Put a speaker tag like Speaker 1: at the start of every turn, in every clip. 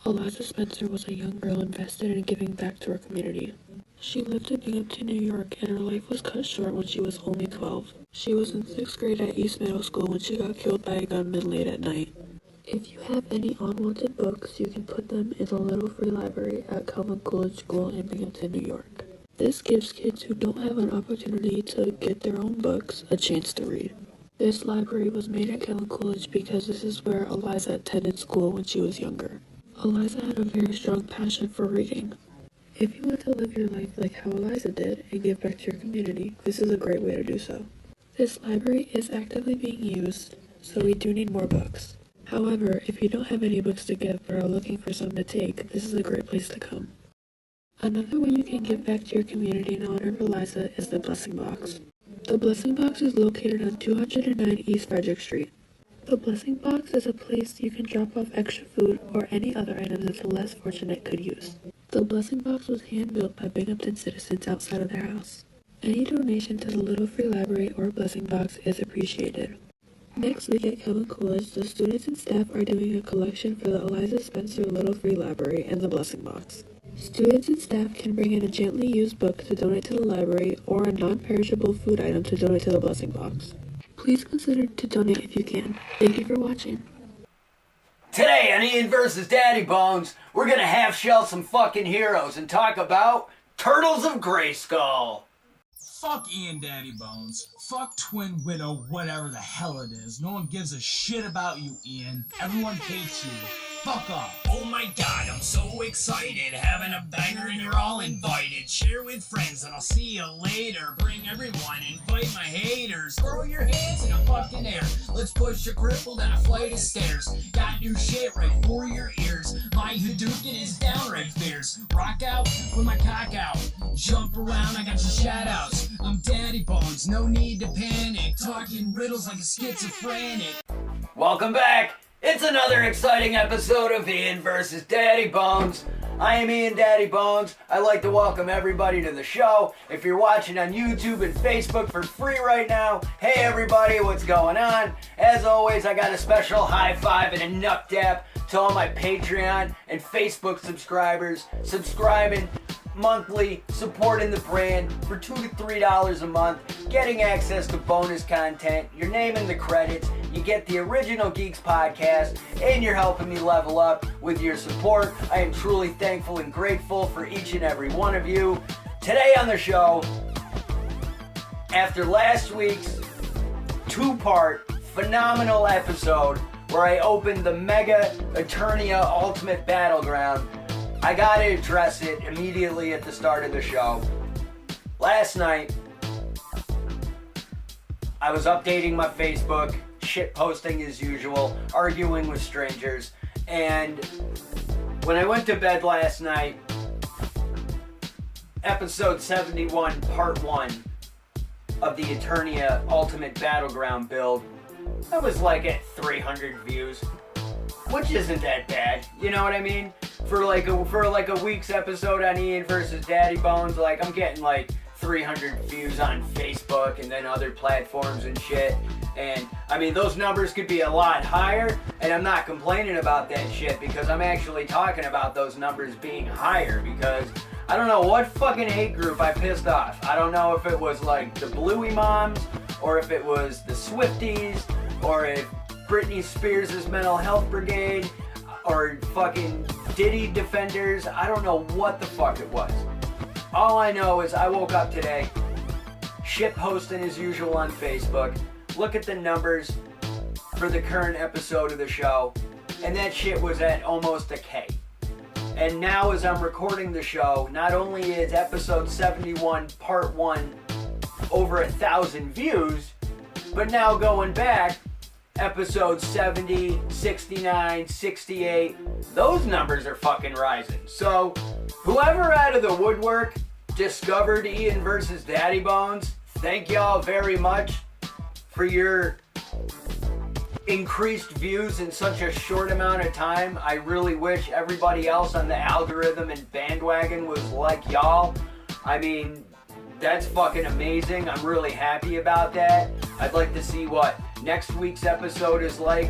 Speaker 1: Eliza Spencer was a young girl invested in giving back to her community. She lived in Binghamton, New York, and her life was cut short when she was only 12. She was in 6th grade at East Middle School when she got killed by a gunman late at night. If you have any unwanted books, you can put them in the Little Free Library at Calvin Coolidge School in Binghamton, New York. This gives kids who don't have an opportunity to get their own books a chance to read. This library was made at Calvin Coolidge because this is where Eliza attended school when she was younger. Eliza had a very strong passion for reading. If you want to live your life like how Eliza did and give back to your community, this is a great way to do so. This library is actively being used, so we do need more books. However, if you don't have any books to give or are looking for some to take, this is a great place to come. Another way you can give back to your community in honor of Eliza is the Blessing Box. The Blessing Box is located on 209 East Frederick Street. The Blessing Box is a place you can drop off extra food or any other items that the less fortunate could use. The Blessing Box was hand-built by Binghamton citizens outside of their house. Any donation to the Little Free Library or Blessing Box is appreciated. Next week at Calvin Coolidge, the students and staff are doing a collection for the Eliza Spencer Little Free Library and the Blessing Box. Students and staff can bring in a gently used book to donate to the library or a non-perishable food item to donate to the Blessing Box. Please consider to donate if you can. Thank you for watching.
Speaker 2: Today on Ian vs. Daddybones, we're gonna half-shell some fucking heroes and talk about Turtles of Grayskull.
Speaker 3: Fuck Ian Daddybones. Fuck Twin Widow, whatever the hell it is. No one gives a shit about you, Ian. Everyone hates you. Fuck off.
Speaker 4: Oh my god, I'm so excited. Having a banger and you're all invited. Share with friends and I'll see you later. Bring everyone, invite my haters. Throw your hands in the fucking air. Let's push a cripple down a flight of stairs. Got new shit right for your ears. My Hadouken is downright fierce. Rock out with my cock out. Jump around, I got your shout outs. I'm Daddybones, no need to panic. Talking riddles like a schizophrenic.
Speaker 2: Welcome back. It's another exciting episode of Ian vs. Daddybones. I am Ian Daddybones. I'd like to welcome everybody to the show. If you're watching on YouTube and Facebook for free right now, hey everybody, what's going on? As always, I got a special high five and a nut dap to all my Patreon and Facebook subscribers, subscribing monthly, supporting the brand for $2 to $3 a month, getting access to bonus content, your name in the credits, you get the Original Geeks podcast, and you're helping me level up with your support. I am truly thankful and grateful for each and every one of you. Today on the show, after last week's two-part phenomenal episode where I opened the Mega Eternia Ultimate Battleground, I gotta address it immediately at the start of the show. Last night, I was updating my Facebook, shit posting as usual, arguing with strangers, and when I went to bed last night, episode 71, part 1 of the Eternia Ultimate Battleground build, I was like at 300 views, which isn't that bad, you know what I mean? For like a week's episode on Ian vs. Daddybones, like I'm getting like 300 views on Facebook and then other platforms and shit. And I mean, those numbers could be a lot higher, and I'm not complaining about that shit because I'm actually talking about those numbers being higher because I don't know what fucking hate group I pissed off. I don't know if it was like the Bluey Moms or if it was the Swifties or if Britney Spears' mental health brigade or fucking Diddy defenders. I don't know what the fuck it was. All I know is I woke up today, shit posting as usual on Facebook, look at the numbers for the current episode of the show, and that shit was at almost a K. And now as I'm recording the show, not only is episode 71 part 1 over 1,000 views, but now going back, episodes 70, 69, 68, those numbers are fucking rising. So, whoever out of the woodwork discovered Ian vs. Daddybones, thank y'all very much for your increased views in such a short amount of time. I really wish everybody else on the algorithm and bandwagon was like y'all. I mean, that's fucking amazing. I'm really happy about that. I'd like to see what next week's episode is like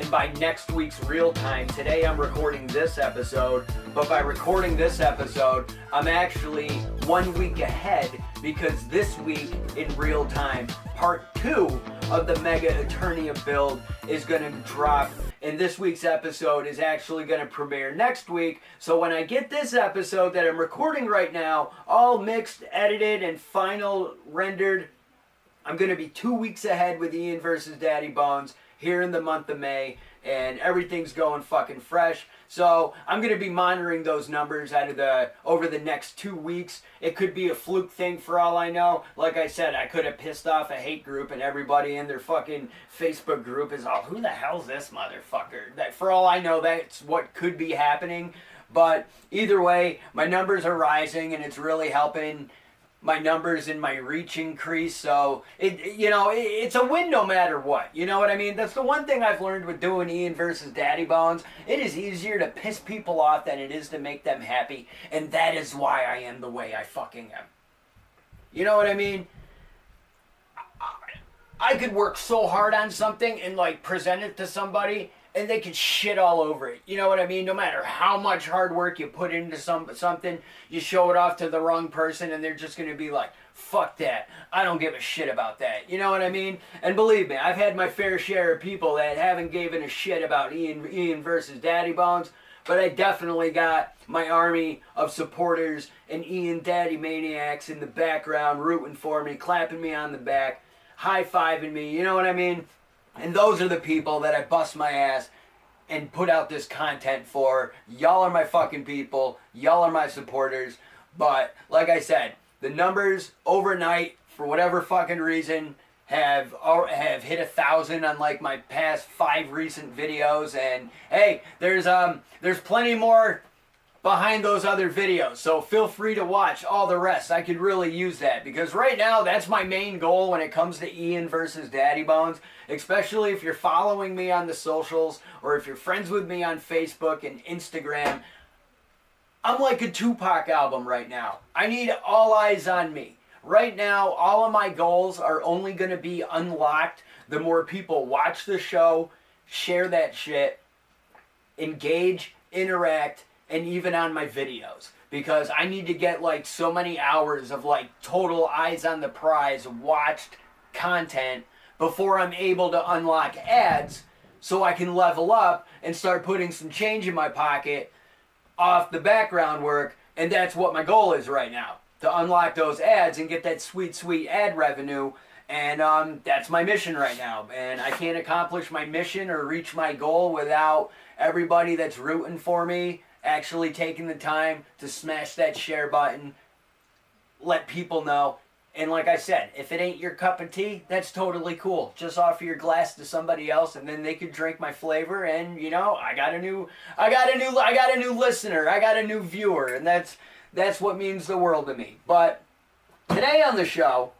Speaker 2: and by next week's real time, today I'm recording this episode, but by recording this episode, I'm actually 1 week ahead because this week in real time, part 2 of the Mega Eternia build is going to drop, and this week's episode is actually going to premiere next week. So when I get this episode that I'm recording right now, all mixed, edited, and final rendered, I'm going to be 2 weeks ahead with Ian versus Daddybones here in the month of May, and everything's going fucking fresh. So I'm going to be monitoring those numbers over the next 2 weeks. It could be a fluke thing for all I know. Like I said, I could have pissed off a hate group and everybody in their fucking Facebook group is all, who the hell's this motherfucker? That, for all I know, that's what could be happening. But either way, my numbers are rising and it's really helping my numbers and my reach increase. So it's a win no matter what. You know what I mean? That's the one thing I've learned with doing Ian versus Daddybones. It is easier to piss people off than it is to make them happy, and that is why I am the way I fucking am. You know what I mean? I could work so hard on something and like present it to somebody and they could shit all over it. You know what I mean? No matter how much hard work you put into something, you show it off to the wrong person and they're just going to be like, fuck that. I don't give a shit about that. You know what I mean? And believe me, I've had my fair share of people that haven't given a shit about Ian versus Daddybones, but I definitely got my army of supporters and Ian Daddy Maniacs in the background rooting for me, clapping me on the back, high-fiving me, you know what I mean? And those are the people that I bust my ass and put out this content for. Y'all are my fucking people. Y'all are my supporters. But, like I said, the numbers overnight, for whatever fucking reason, have hit 1,000 on like my past 5 recent videos. And, hey, there's plenty more behind those other videos, so feel free to watch all the rest. I could really use that, because right now that's my main goal when it comes to Ian versus Daddybones, especially if you're following me on the socials or if you're friends with me on Facebook and Instagram. I'm like a Tupac album right now. I need all eyes on me. Right now, all of my goals are only going to be unlocked the more people watch the show, share that shit, engage, interact, and even on my videos, because I need to get like so many hours of like total eyes on the prize watched content before I'm able to unlock ads, so I can level up and start putting some change in my pocket off the background work. And that's what my goal is right now, to unlock those ads and get that sweet ad revenue. And that's my mission right now, and I can't accomplish my mission or reach my goal without everybody that's rooting for me actually taking the time to smash that share button, let people know. And like I said, if it ain't your cup of tea, that's totally cool. Just offer your glass to somebody else and then they could drink my flavor, and I got a new listener, I got a new viewer, and that's what means the world to me. But today on the show,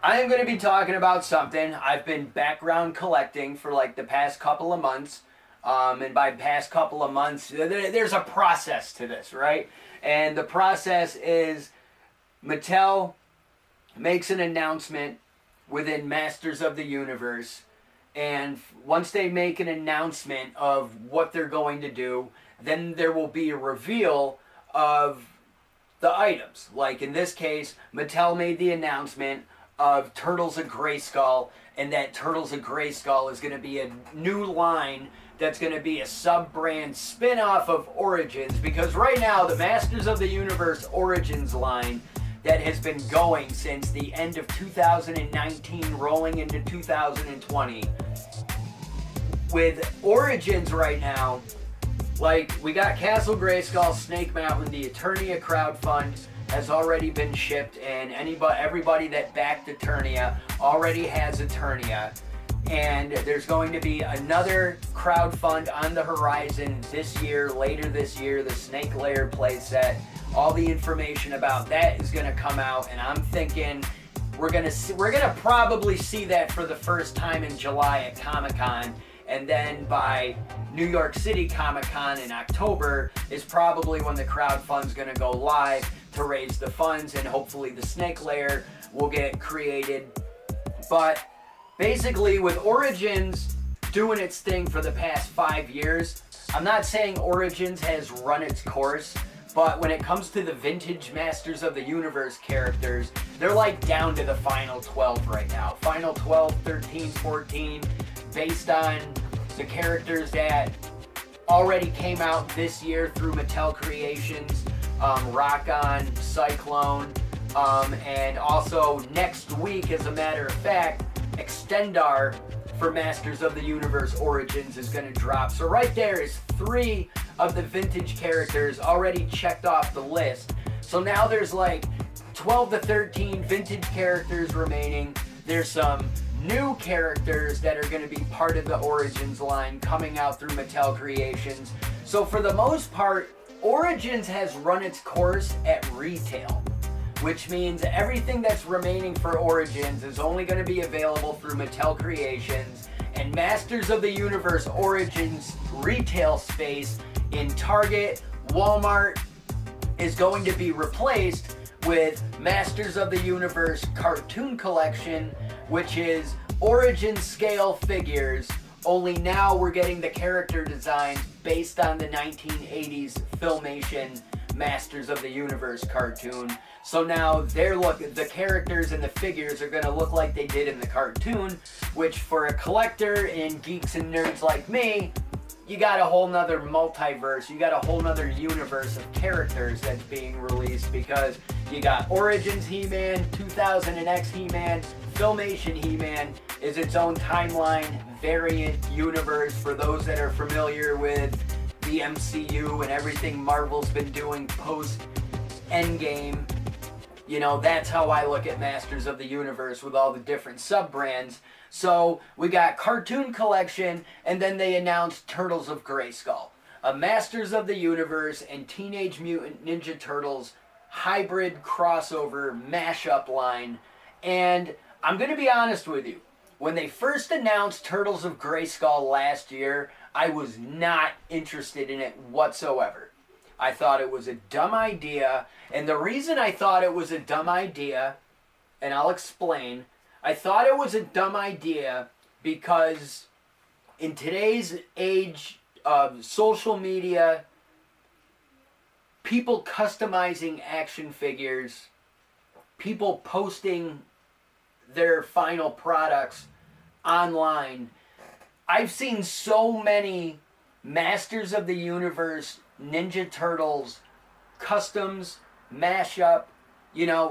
Speaker 2: I am going to be talking about something I've been background collecting for like the past couple of months. And by past couple of months, there's a process to this, right? And the process is Mattel makes an announcement within Masters of the Universe, and once they make an announcement of what they're going to do, then there will be a reveal of the items. Like in this case, Mattel made the announcement of Turtles of Grayskull, and that Turtles of Grayskull is going to be a new line that's going to be a sub-brand spin-off of Origins, because right now the Masters of the Universe Origins line that has been going since the end of 2019 rolling into 2020, with Origins right now, like we got Castle Grayskull, Snake Mountain, the Eternia crowdfund has already been shipped, and everybody that backed Eternia already has Eternia. And there's going to be another crowdfund on the horizon this year, later this year, the Snake Lair playset. All the information about that is going to come out, and I'm thinking we're gonna probably see that for the first time in July at Comic-Con, and then by New York City Comic-Con in October is probably when the crowdfund's going to go live to raise the funds, and hopefully the Snake Lair will get created. But basically with Origins, doing its thing for the past 5 years. I'm not saying Origins has run its course, but when it comes to the vintage Masters of the Universe characters, they're like down to the final 12 right now. Final 12, 13, 14, based on the characters that already came out this year through Mattel Creations, Rock-On, Cyclone, and also next week, as a matter of fact, Extendar for Masters of the Universe Origins is going to drop. So right there is 3 of the vintage characters already checked off the list. So now there's like 12 to 13 vintage characters remaining. There's some new characters that are going to be part of the Origins line coming out through Mattel Creations. So for the most part, Origins has run its course at retail, which means everything that's remaining for Origins is only going to be available through Mattel Creations, and Masters of the Universe Origins retail space in Target, Walmart is going to be replaced with Masters of the Universe Cartoon Collection, which is Origin scale figures, only now we're getting the character designs based on the 1980s Filmation Masters of the Universe cartoon. So now the characters and the figures are going to look like they did in the cartoon, which for a collector and geeks and nerds like me, you got a whole nother multiverse, you got a whole nother universe of characters that's being released, because you got Origins He-Man, 2000 and X He-Man, Filmation He-Man is its own timeline variant universe for those that are familiar with the MCU and everything Marvel's been doing post Endgame. You know, that's how I look at Masters of the Universe with all the different sub-brands. So we got Cartoon Collection, and then they announced Turtles of Grayskull, a Masters of the Universe and Teenage Mutant Ninja Turtles hybrid crossover mashup line. And I'm going to be honest with you, when they first announced Turtles of Grayskull last year, I was not interested in it whatsoever. I thought it was a dumb idea, and the reason I thought it was a dumb idea, and I'll explain, I thought it was a dumb idea because in today's age of social media, people customizing action figures, people posting their final products online, I've seen so many Masters of the Universe Ninja Turtles customs, mashup,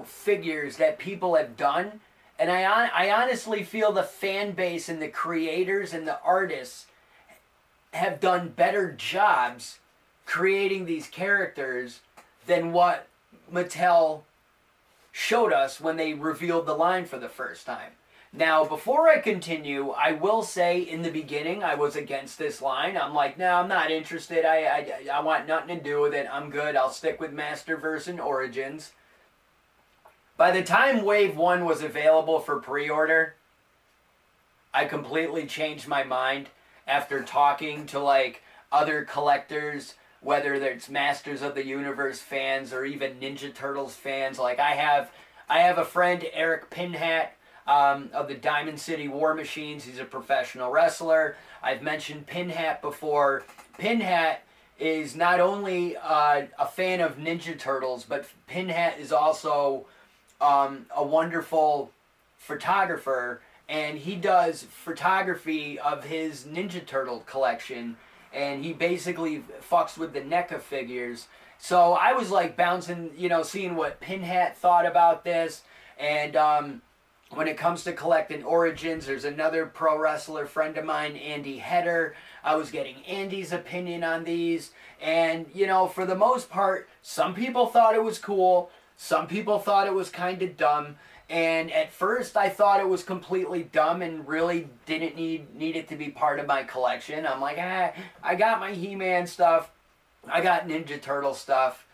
Speaker 2: figures that people have done. And I honestly feel the fan base and the creators and the artists have done better jobs creating these characters than what Mattel showed us when they revealed the line for the first time. Now, before I continue, I will say in the beginning I was against this line. I'm like, no, I'm not interested. I want nothing to do with it. I'm good. I'll stick with Masterverse and Origins. By the time Wave 1 was available for pre-order, I completely changed my mind after talking to other collectors, whether it's Masters of the Universe fans or even Ninja Turtles fans. I have a friend, Eric Pinhat, of the Diamond City War Machines. He's a professional wrestler. I've mentioned Pinhat before. Pinhat is not only a fan of Ninja Turtles, but Pinhat is also a wonderful photographer, and he does photography of his Ninja Turtle collection, and he basically fucks with the NECA figures. So I was bouncing, seeing what Pinhat thought about this, and when it comes to collecting Origins, there's another pro wrestler friend of mine, Andy Heder. I was getting Andy's opinion on these. And, for the most part, some people thought it was cool. Some people thought it was kind of dumb. And at first, I thought it was completely dumb and really didn't need it to be part of my collection. I'm like, I got my He-Man stuff. I got Ninja Turtle stuff.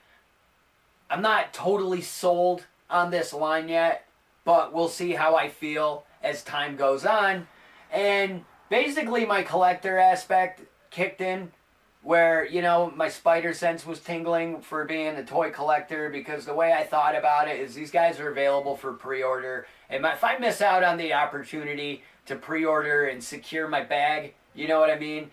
Speaker 2: I'm not totally sold on this line yet, but we'll see how I feel as time goes on. And basically my collector aspect kicked in, where, my spider sense was tingling for being a toy collector, because the way I thought about it is these guys are available for pre-order. And if I miss out on the opportunity to pre-order and secure my bag You know what I mean?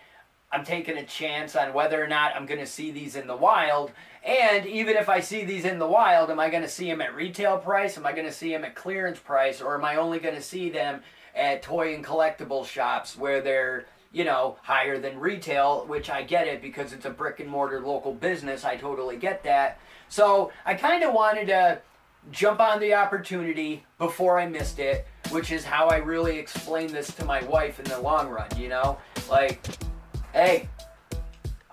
Speaker 2: I'm taking a chance on whether or not I'm going to see these in the wild. And even if I see these in the wild, am I going to see them at retail price? Am I going to see them at clearance price? Or am I only going to see them at toy and collectible shops where they're, you know, higher than retail, which I get it because it's a brick and mortar local business. I totally get that. So I kind of wanted to jump on the opportunity before I missed it, which is how I really explain this to my wife in the long run, you know? Like, hey,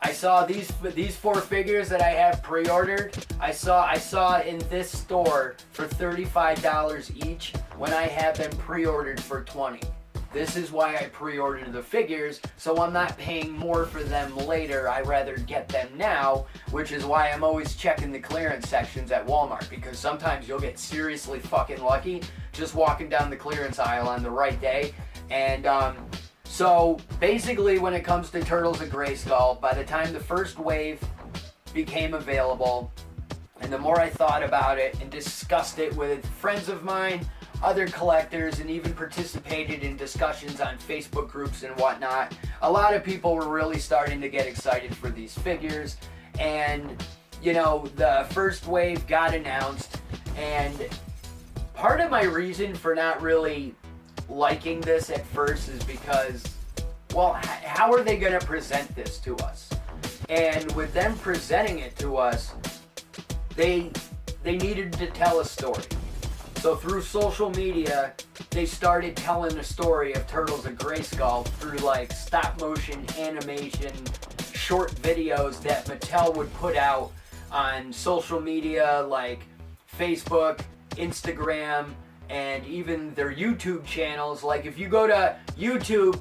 Speaker 2: I saw these 4 figures that I have pre-ordered. I saw in this store for $35 each when I have them pre-ordered for $20. This is why I pre-ordered the figures, so I'm not paying more for them later. I rather get them now, which is why I'm always checking the clearance sections at Walmart, because sometimes you'll get seriously fucking lucky just walking down the clearance aisle on the right day. And so basically when it comes to Turtles of Grayskull, by the time the first wave became available, and the more I thought about it and discussed it with friends of mine, other collectors, and even participated in discussions on Facebook groups and whatnot, a lot of people were really starting to get excited for these figures. And, you know, the first wave got announced, and part of my reason for not really liking this at first is because, well, how are they going to present this to us? And with them presenting it to us, they needed to tell a story. So through social media, they started telling the story of Turtles of Grayskull through like stop motion animation, short videos that Mattel would put out on social media like Facebook, Instagram, and even their YouTube channels. Like if you go to YouTube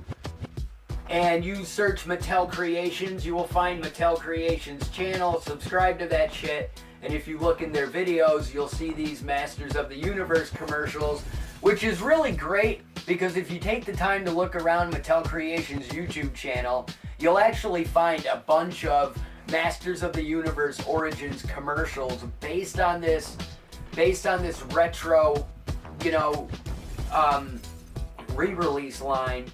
Speaker 2: and you search Mattel Creations, you will find Mattel Creations channel. Subscribe to that shit. And if you look in their videos, you'll see these Masters of the Universe commercials, which is really great because if you take the time to look around Mattel Creations' YouTube channel, you'll actually find a bunch of Masters of the Universe Origins commercials based on this retro, you know, re-release line.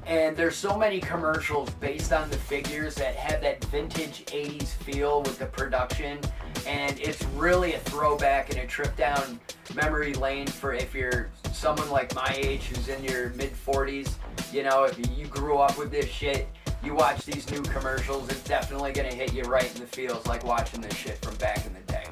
Speaker 2: And there's so many commercials based on the figures that have that vintage 80s feel with the production. And it's really a throwback and a trip down memory lane for if you're someone like my age who's in your mid-40s. You know, if you grew up with this shit, you watch these new commercials, it's definitely going to hit you right in the feels like watching this shit from back in the day.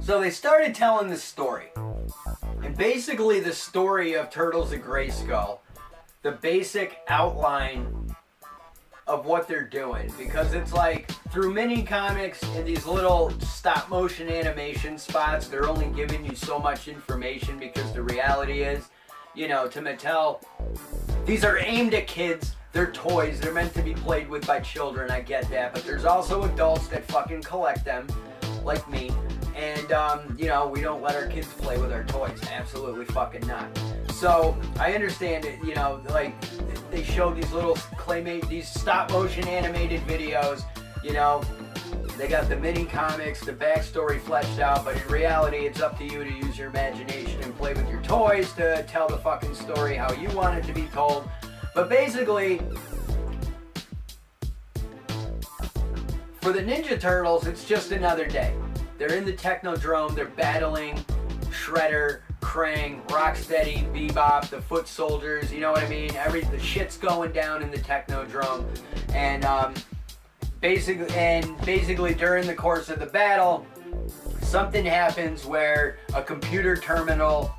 Speaker 2: So they started telling this story. And basically the story of Turtles of Grayskull, the basic outline of what they're doing. Because it's like, through mini comics and these little stop motion animation spots, they're only giving you so much information because the reality is, you know, to Mattel, these are aimed at kids. They're toys. They're meant to be played with by children. I get that. But there's also adults that fucking collect them, like me. And, you know, we don't let our kids play with our toys. Absolutely fucking not. So, I understand it, you know, like, they show these little these stop-motion animated videos, you know, they got the mini comics, the backstory fleshed out, but in reality, it's up to you to use your imagination and play with your toys to tell the fucking story how you want it to be told. But basically, for the Ninja Turtles, it's just another day. They're in the Technodrome. They're battling Shredder, Krang, Rocksteady, Bebop, the Foot Soldiers. You know what I mean? The shit's going down in the Technodrome, and basically during the course of the battle, something happens where a computer terminal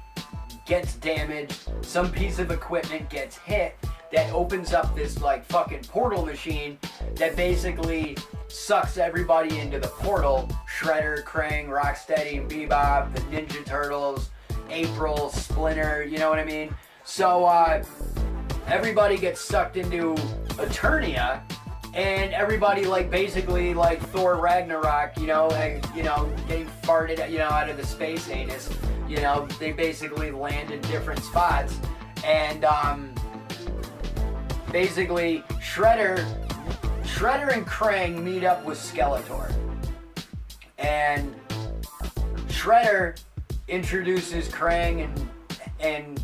Speaker 2: gets damaged. Some piece of equipment gets hit that opens up this like fucking portal machine that basically sucks everybody into the portal. Shredder, Krang, Rocksteady, Bebop, the Ninja Turtles, April, Splinter, you know what I mean? So everybody gets sucked into Eternia, and everybody like basically like Thor Ragnarok, getting farted, out of the space anus. They basically land in different spots, and basically Shredder and Krang meet up with Skeletor, and Shredder introduces Krang and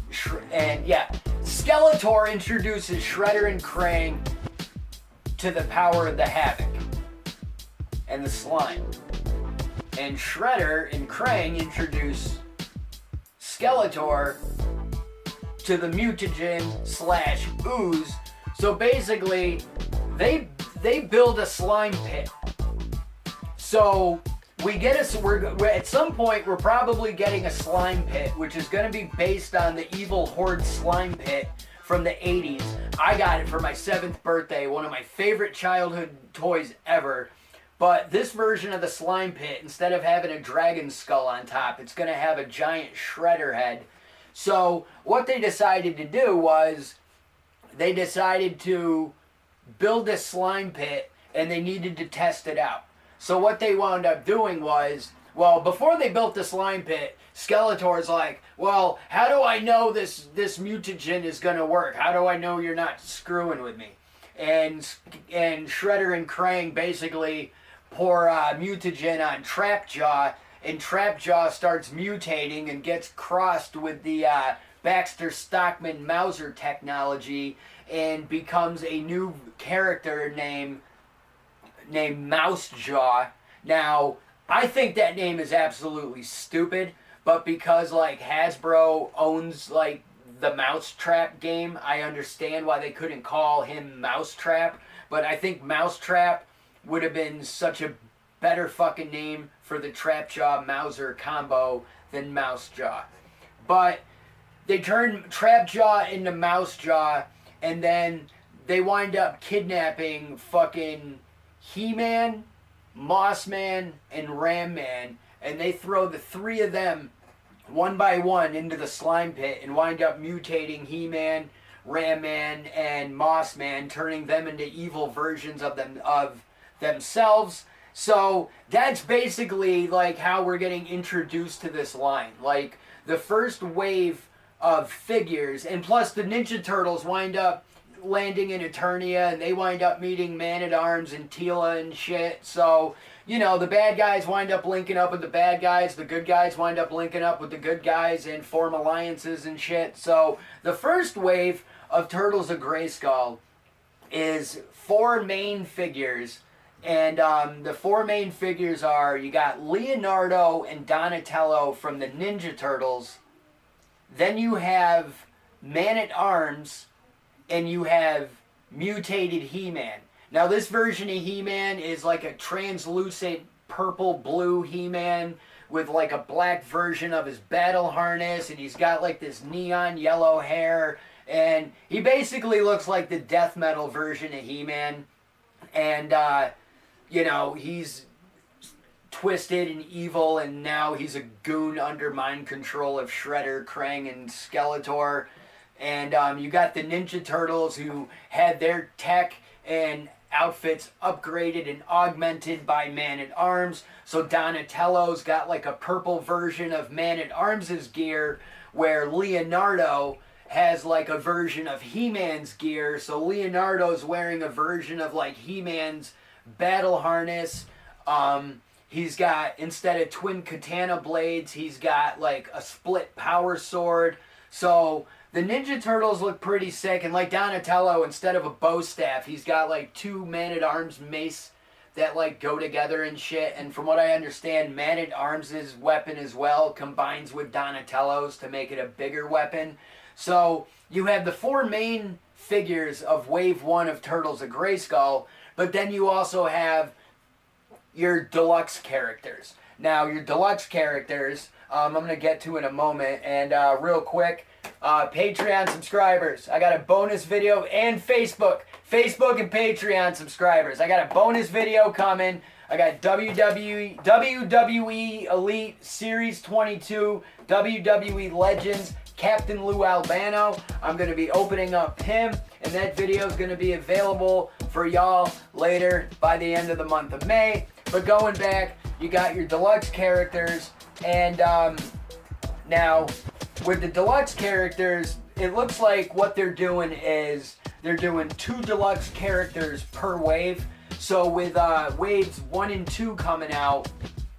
Speaker 2: Skeletor introduces Shredder and Krang to the power of the Havoc and the slime, and Shredder and Krang introduce Skeletor to the mutagen / ooze. So basically, they build a slime pit. So we're at some point we're probably getting a slime pit, which is going to be based on the Evil Horde slime pit from the 80s. I got it for my 7th birthday, one of my favorite childhood toys ever. But this version of the slime pit, instead of having a dragon skull on top, it's going to have a giant Shredder head. So what they decided to do was they decided to build this slime pit, and they needed to test it out. So what they wound up doing was, well, before they built the slime pit, Skeletor's like, well, how do I know this mutagen is going to work? How do I know you're not screwing with me? And Shredder and Krang basically pour mutagen on Trapjaw, and Trapjaw starts mutating and gets crossed with the Baxter Stockman Mauser technology and becomes a new character named Mousejaw. Now, I think that name is absolutely stupid, but because like Hasbro owns like the Mousetrap game, I understand why they couldn't call him Mousetrap, but I think Mousetrap would have been such a better fucking name for the Trapjaw Mauser combo than Mousejaw. But they turn Trapjaw into Mousejaw, and then they wind up kidnapping fucking He-Man, Mossman, and Ram-Man, and they throw the 3 of them one by one into the slime pit and wind up mutating He-Man, Ram-Man, and Mossman, turning them into evil versions of themselves. So that's basically like how we're getting introduced to this line. Like the first wave of figures, and plus the Ninja Turtles wind up landing in Eternia, and they wind up meeting Man-at-Arms and Teela and shit. So, the bad guys wind up linking up with the bad guys, the good guys wind up linking up with the good guys and form alliances and shit. So the first wave of Turtles of Grayskull is 4 main figures, and the 4 main figures are, you got Leonardo and Donatello from the Ninja Turtles, then you have Man-at-Arms, and you have mutated He-Man. Now this version of He-Man is like a translucent purple-blue He-Man with like a black version of his battle harness, and he's got like this neon yellow hair, and he basically looks like the death metal version of He-Man. And, he's twisted and evil, and now he's a goon under mind control of Shredder, Krang, and Skeletor. And you got the Ninja Turtles, who had their tech and outfits upgraded and augmented by Man-at-Arms. So Donatello's got like a purple version of Man-at-Arms' gear, where Leonardo has like a version of He-Man's gear. So Leonardo's wearing a version of like He-Man's battle harness. He's got, instead of twin katana blades, he's got like a split power sword. So the Ninja Turtles look pretty sick, and like Donatello, instead of a bow staff, he's got like 2 Man-at-Arms mace that like go together and shit. And from what I understand, Man-at-Arms' weapon as well combines with Donatello's to make it a bigger weapon. So you have the 4 main figures of Wave 1 of Turtles of Grayskull, but then you also have your deluxe characters. Now, your deluxe characters, I'm going to get to in a moment, and real quick, Patreon subscribers. I got a bonus video, and Facebook and Patreon subscribers. I got a bonus video coming. I got WWE Elite Series 22, WWE Legends, Captain Lou Albano. I'm going to be opening up him, and that video is going to be available for y'all later by the end of the month of May. But going back, you got your deluxe characters, and now with the deluxe characters, it looks like what they're doing is they're doing 2 deluxe characters per wave. So with waves 1 and 2 coming out,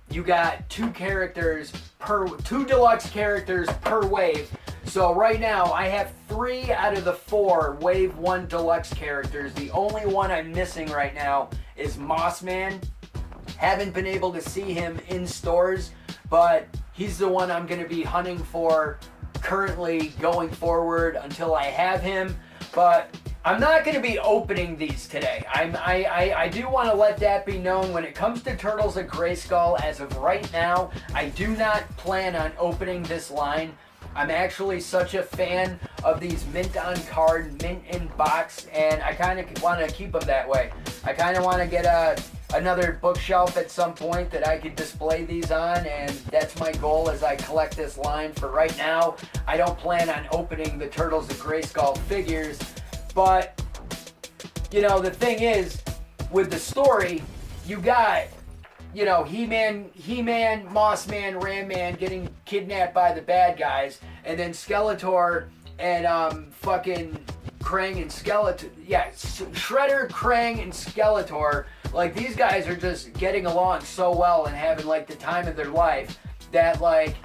Speaker 2: you got 2 deluxe characters per wave. So right now I have 3 out of the 4 wave 1 deluxe characters. The only one I'm missing right now is Mossman. Haven't been able to see him in stores, but he's the one I'm going to be hunting for currently going forward until I have him. But I'm not going to be opening these today. I do want to let that be known. When it comes to Turtles of Grayskull, as of right now, I do not plan on opening this line. I'm actually such a fan of these mint on card, mint in box, and I kind of want to keep them that way. I kind of want to get another bookshelf at some point that I could display these on, and that's my goal as I collect this line. For right now, I don't plan on opening the Turtles of Grayskull figures, but, you know, the thing is, with the story, you got, you know, He-Man, Mossman, Ram-Man getting kidnapped by the bad guys, and then Skeletor and fucking Krang and Skeletor, yeah, Shredder, Krang, and Skeletor, like, these guys are just getting along so well and having, like, the time of their life that, like,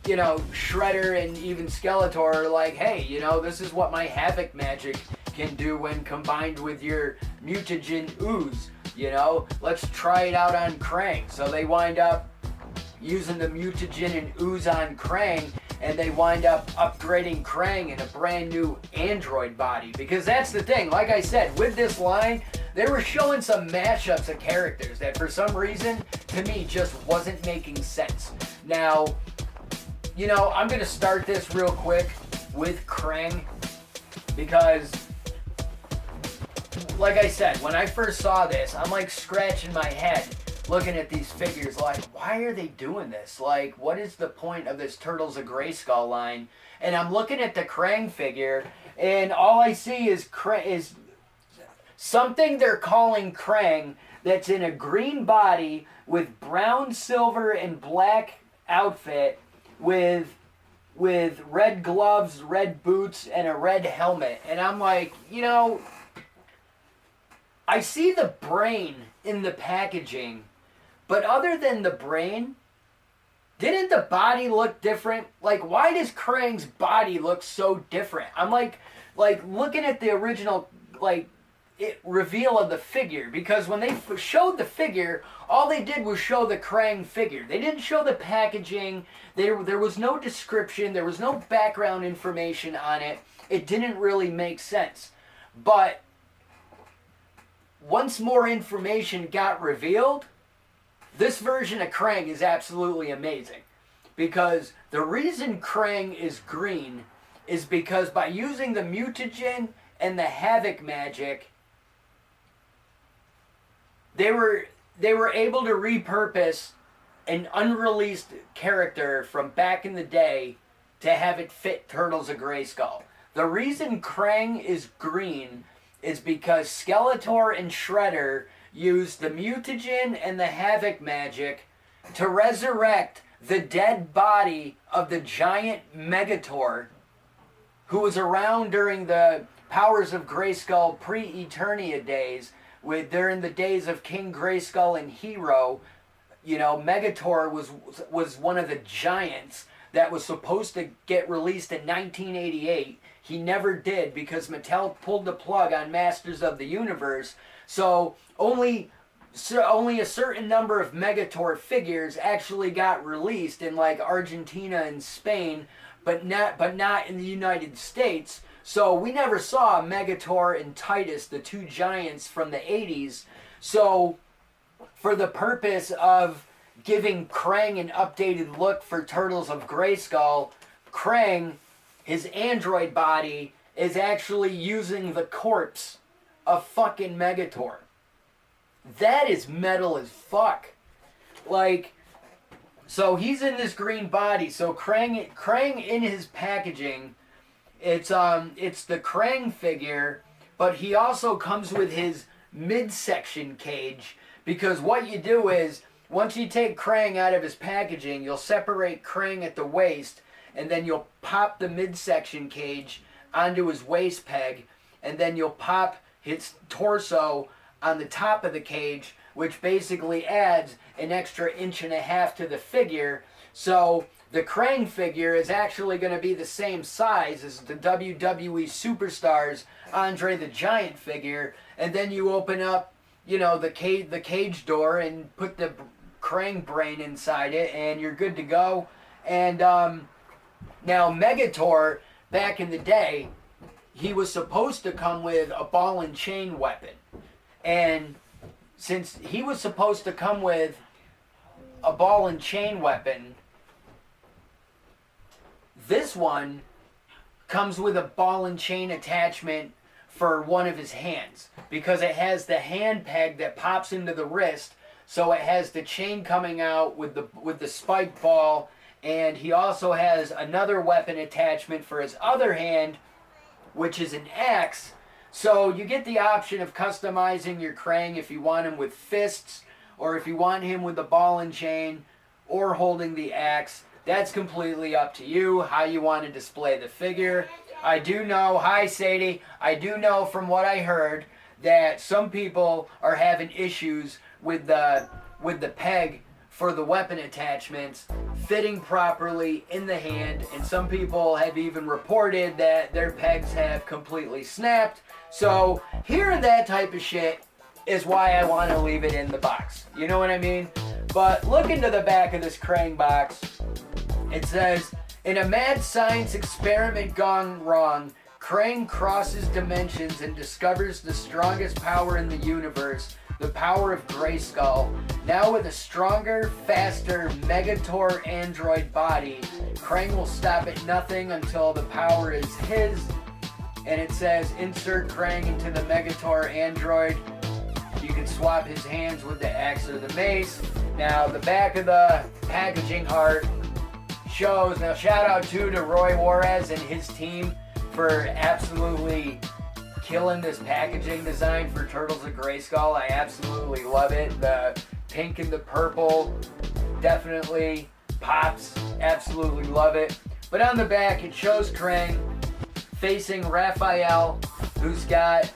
Speaker 2: you know, Shredder and even Skeletor are like, hey, you know, this is what my Havoc magic can do when combined with your mutagen ooze, you know, let's try it out on Krang. So they wind up using the mutagen and ooze on Krang, and they wind up upgrading Krang in a brand new android body. Because that's the thing, like I said, with this line, they were showing some mashups of characters that for some reason, to me, just wasn't making sense. Now, you know, I'm going to start this real quick with Krang, because, like I said, when I first saw this, I'm like scratching my head looking at these figures like, why are they doing this? Like, what is the point of this Turtles of Grayskull line? And I'm looking at the Krang figure, and all I see is something they're calling Krang that's in a green body with brown, silver, and black outfit with red gloves, red boots, and a red helmet. And I'm like, you know, I see the brain in the packaging, but other than the brain, didn't the body look different? Like, why does Krang's body look so different? I'm like looking at the original, like, reveal of the figure, because when they showed the figure, all they did was show the Krang figure. They didn't show the packaging. There was no description. There was no background information on it. It didn't really make sense. But once more information got revealed, this version of Krang is absolutely amazing. Because the reason Krang is green is because by using the mutagen and the Havoc magic, they were able to repurpose an unreleased character from back in the day to have it fit Turtles of Grayskull. The reason Krang is green is because Skeletor and Shredder used the mutagen and the Havoc magic to resurrect the dead body of the giant Megator, who was around during the Powers of Grayskull pre-Eternia days, during the days of King Grayskull and Hero. You know, Megator was one of the giants that was supposed to get released in 1988. He never did because Mattel pulled the plug on Masters of the Universe. So only so only a certain number of Megator figures actually got released in like Argentina and Spain, but not in the United States. So we never saw Megator and Titus, the two giants from the 80s. So for the purpose of giving Krang an updated look for Turtles of Grayskull, Krang, his android body, is actually using the corpse of fucking Megator. That is metal as fuck. Like, so he's in this green body. So Krang in his packaging, it's the Krang figure, but he also comes with his midsection cage, because what you do is, once you take Krang out of his packaging, you'll separate Krang at the waist, and then you'll pop the midsection cage onto his waist peg, and then you'll pop his torso on the top of the cage, which basically adds an extra 1.5 inches to the figure. So the Krang figure is actually going to be the same size as the WWE Superstars Andre the Giant figure, and then you open up, you know, the cage door and put the Krang brain inside it, and you're good to go. And now Megator, back in the day, he was supposed to come with a ball and chain weapon. And since he was supposed to come with a ball and chain weapon, this one comes with a ball and chain attachment for one of his hands, because it has the hand peg that pops into the wrist, so it has the chain coming out with the spike ball, and he also has another weapon attachment for his other hand, which is an axe. So you get the option of customizing your Krang if you want him with fists, or if you want him with the ball and chain, or holding the axe. That's completely up to you, how you want to display the figure. I do know, hi Sadie, I do know from what I heard that some people are having issues with the peg for the weapon attachments fitting properly in the hand, and some people have even reported that their pegs have completely snapped. So hearing that type of shit is why I want to leave it in the box. You know what I mean? But look into the back of this Krang box. It says, in a mad science experiment gone wrong, Krang crosses dimensions and discovers the strongest power in the universe, the power of Grayskull. Now with a stronger, faster Megator android body, Krang will stop at nothing until the power is his. And it says, insert Krang into the Megator android. You can swap his hands with the axe or the mace. Now the back of the packaging art shows, now shout out to Roy Juarez and his team for absolutely killing this packaging design for Turtles of Grayskull. I absolutely love it. The pink and the purple definitely pops. Absolutely love it. But on the back it shows Krang facing Raphael, who's got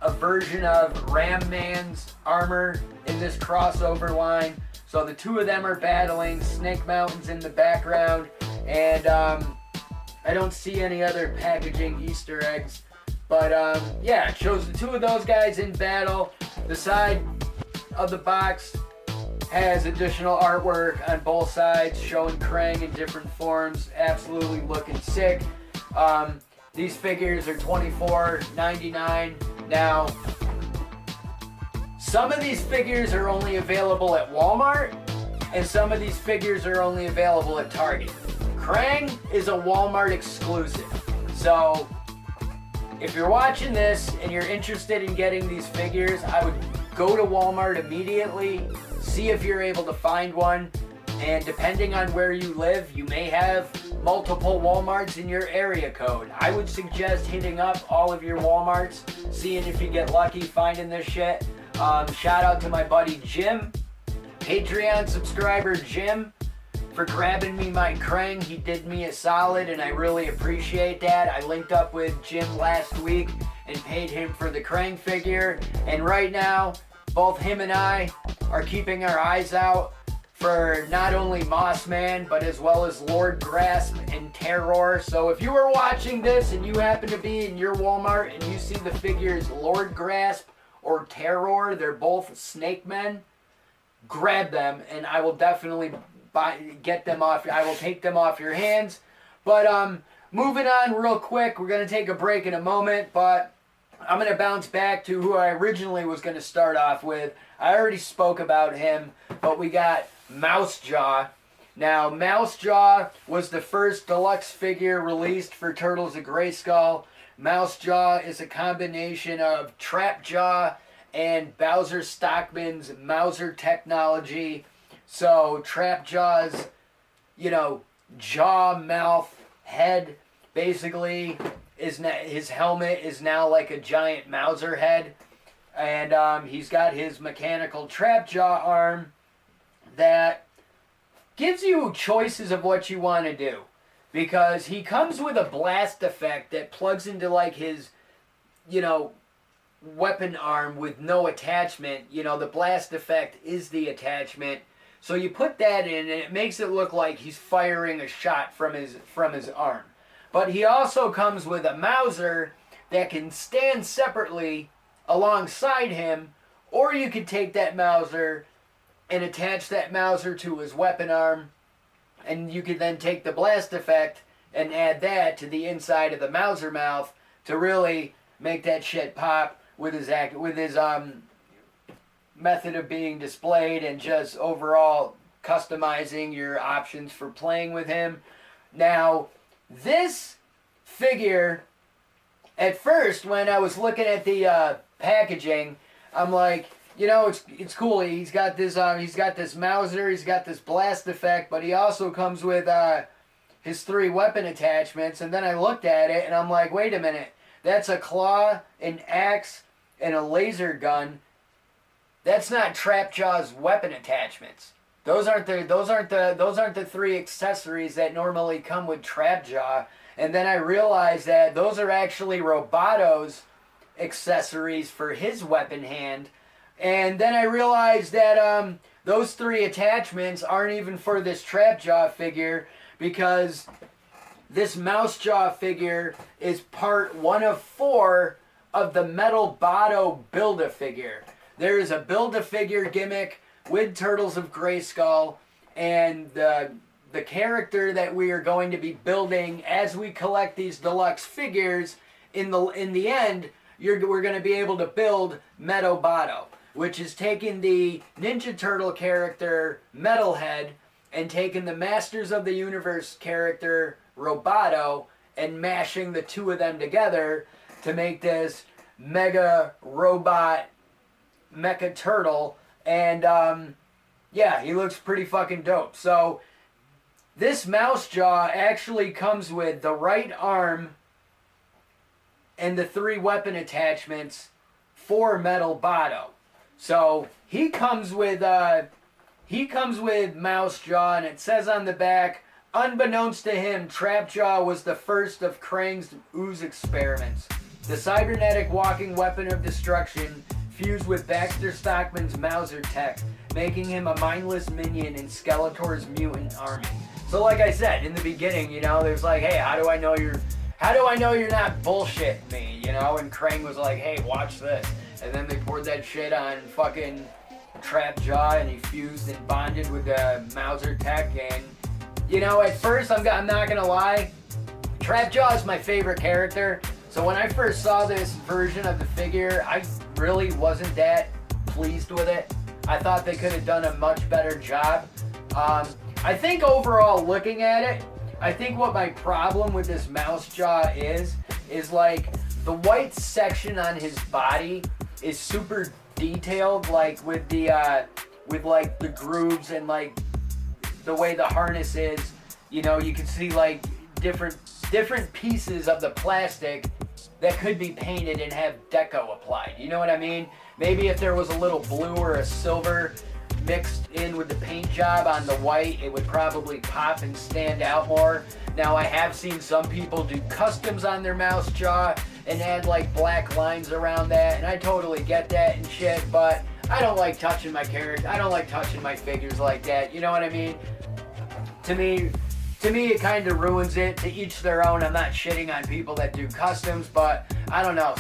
Speaker 2: a version of Ram Man's armor in this crossover line. So the two of them are battling. Snake Mountain's in the background, and I don't see any other packaging Easter eggs. But yeah, it shows the two of those guys in battle. The side of the box has additional artwork on both sides showing Krang in different forms. Absolutely looking sick. These figures are $24.99. Now, some of these figures are only available at Walmart, and some of these figures are only available at Target. Krang is a Walmart exclusive. So, if you're watching this and you're interested in getting these figures, I would go to Walmart immediately, see if you're able to find one, and depending on where you live, you may have multiple Walmarts in your area code. I would suggest hitting up all of your Walmarts, seeing if you get lucky finding this shit. Shout out to my buddy Jim, Patreon subscriber Jim, for grabbing me my Krang. He did me a solid and I really appreciate that. I linked up with Jim last week and paid him for the Krang figure, and right now both him and I are keeping our eyes out for not only Mossman, but as well as Lord Grasp and Terror. So if you are watching this and you happen to be in your Walmart and you see the figures Lord Grasp or Terror. They're both snake men. Grab them, and I will definitely get them off. I will take them off your hands. But moving on real quick, we're going to take a break in a moment, but I'm going to bounce back to who I originally was going to start off with. I already spoke about him, but we got Mousejaw. Now, Mousejaw was the first deluxe figure released for Turtles of Grayskull. Mousejaw is a combination of Trapjaw and Bowser Stockman's Mauser technology. So Trapjaw's, jaw, mouth, head, basically, his helmet is now like a giant Mauser head. And he's got his mechanical Trapjaw arm that gives you choices of what you want to do. Because he comes with a blast effect that plugs into like his, weapon arm with no attachment. The blast effect is the attachment. So you put that in and it makes it look like he's firing a shot from his arm. But he also comes with a Mauser that can stand separately alongside him, or you could take that Mauser and attach that Mauser to his weapon arm, and you could then take the blast effect and add that to the inside of the Mauser mouth to really make that shit pop with his method of being displayed and just overall customizing your options for playing with him. Now, this figure, at first when I was looking at the packaging, I'm like, it's cool. He's got this Mauser, he's got this blast effect, but he also comes with his 3 weapon attachments. And then I looked at it and I'm like, wait a minute, that's a claw, an axe, and a laser gun. That's not Trapjaw's weapon attachments. Those aren't the 3 accessories that normally come with Trapjaw. And then I realized that those are actually Roboto's accessories for his weapon hand. And then I realized that those 3 attachments aren't even for this Trapjaw figure, because this Mousejaw figure is part 1 of 4 of the Metal Botto Build-A-Figure. There is a Build-A-Figure gimmick with Turtles of Grayskull, and the character that we are going to be building as we collect these deluxe figures, in the end, we're going to be able to build Metal Botto, which is taking the Ninja Turtle character Metalhead and taking the Masters of the Universe character Roboto and mashing the 2 of them together to make this mega robot mecha turtle. And he looks pretty fucking dope. So this Mousejaw actually comes with the right arm and the 3 weapon attachments for Metal Botto. So he comes with Mousejaw, and it says on the back, unbeknownst to him, Trapjaw was the first of Krang's ooze experiments. The cybernetic walking weapon of destruction fused with Baxter Stockman's Mauser tech, making him a mindless minion in Skeletor's mutant army. So like I said in the beginning, there's like, hey, how do I know you're not bullshitting me, And Krang was like, hey, watch this. And then they poured that shit on fucking Trapjaw, and he fused and bonded with the Mauser tech. And at first, I'm not gonna lie, Trapjaw is my favorite character. So when I first saw this version of the figure, I really wasn't that pleased with it. I thought they could have done a much better job. I think overall, looking at it, I think what my problem with this Mousejaw is like the white section on his body is super detailed, like with the grooves and like the way the harness is. You can see like different pieces of the plastic that could be painted and have deco applied. You know what I mean? Maybe if there was a little blue or a silver mixed in with the paint job on the white, it would probably pop and stand out more. Now, I have seen some people do customs on their Mousejaw and add like black lines around that, and I totally get that and shit, but I don't like touching my character. I don't like touching my figures like that. You know what I mean? To me, to me, it kind of ruins it. To each their own. I'm not shitting on people that do customs, but I don't know.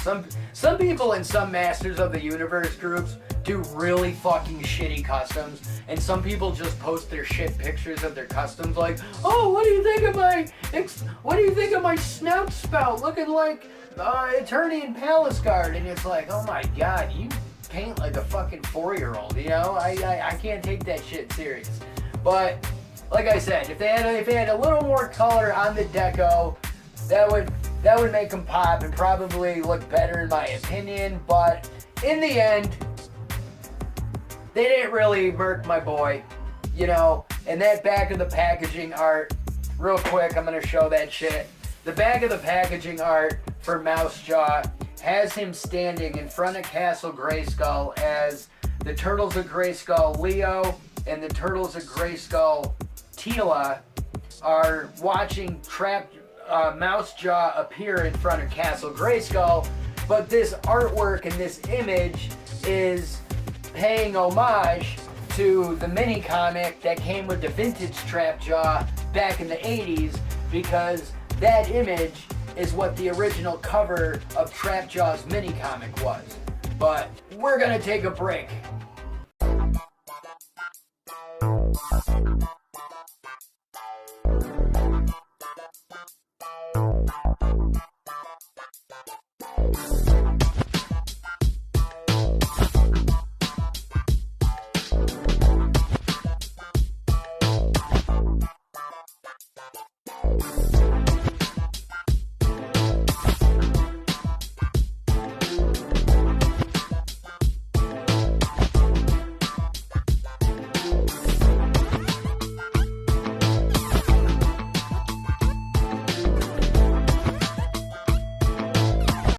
Speaker 2: Some people in some Masters of the Universe groups do really fucking shitty customs, and some people just post their shit pictures of their customs, like, oh, what do you think of my snout spout looking like Eternian Palace Guard? And it's like, oh my god, you paint like a fucking 4-year-old, you know? I can't take that shit serious. But like I said, if they had a little more color on the deco, that would make them pop and probably look better in my opinion. But in the end, they didn't really murk my boy, you know. And that back of the packaging art, real quick, I'm gonna show that shit. The back of the packaging art for Mousejaw has him standing in front of Castle Grayskull as the Turtles of Grayskull Leo and the Turtles of Grayskull Tila are watching Mousejaw appear in front of Castle Grayskull, but this artwork and this image is paying homage to the mini comic that came with the vintage Trapjaw back in the 80s, because that image is what the original cover of Trapjaw's mini comic was. But we're gonna take a break.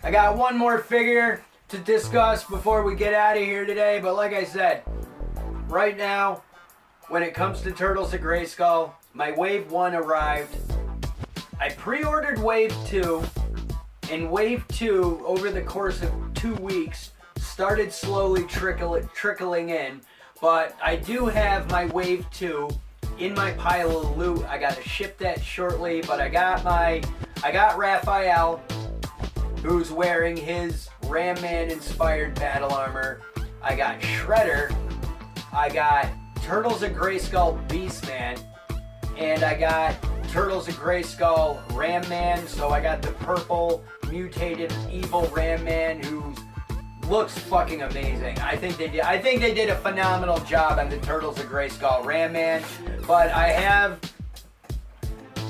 Speaker 2: I got one more figure to discuss before we get out of here today, but like I said, right now, when it comes to Turtles of Grayskull, my Wave 1 arrived. I pre-ordered Wave 2, and Wave 2, over the course of 2 weeks, started slowly trickling in, but I do have my Wave 2 in my pile of loot. I gotta ship that shortly, but I got Raphael, who's wearing his Ram Man inspired battle armor. I got Shredder. I got Turtles of Grayskull Beastman. And I got Turtles of Grayskull Ram Man. So I got the purple mutated evil Ram Man who looks fucking amazing. I think they did a phenomenal job on the Turtles of Grayskull Ram Man. But I have,